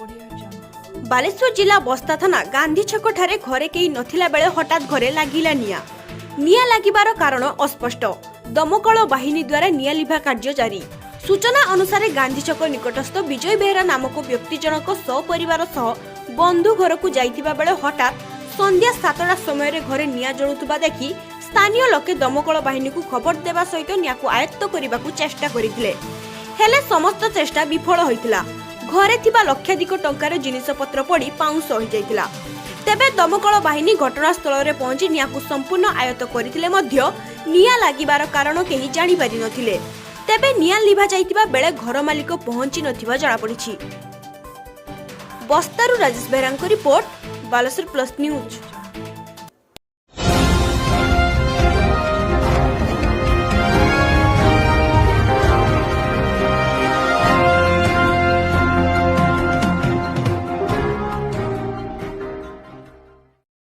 बालेश्वर जिला बस्ता थाना गांधी छक ठारे घरे केही नथिला बेले हठात घरे लागिला निया लागिबार कारण अस्पष्ट। दमकल बाहिनी द्वारा निया लिभा कार्य जारी। सूचना अनुसार गांधी छक निकटस्थ विजय बेहरा नामक व्यक्ति जनक सपरिवार सह बंधु घर को जाइतिबा बेले हठात संध्या 7टा समय घरे निया जळुतबा देखि स्थानीय लोके दमकल बाहिनी को खबर देबा सहित निया को आयत्त करबाकू चेष्टा करिथिले, हेले समस्त चेष्टा विफल होइतिला। घरे थिबा लक्षाधिक टंकार जिनिसपत्र पड़ी पाउंस होई जाइतिला। तेबे दमकल बाहिनी घटनास्थल रे पहुंची निया को संपूर्ण आयत्त करिथिले मध्य निया लागिबार कारण केही जानि पारि नथिले। तेबे निया लिभा जाइतिबा बेले घर मालिक पहुंची नथिबा जणा पड़िछि। बस्तारु राजेश बेहरांको रिपोर्ट, बालेश्वर प्लस न्यूज।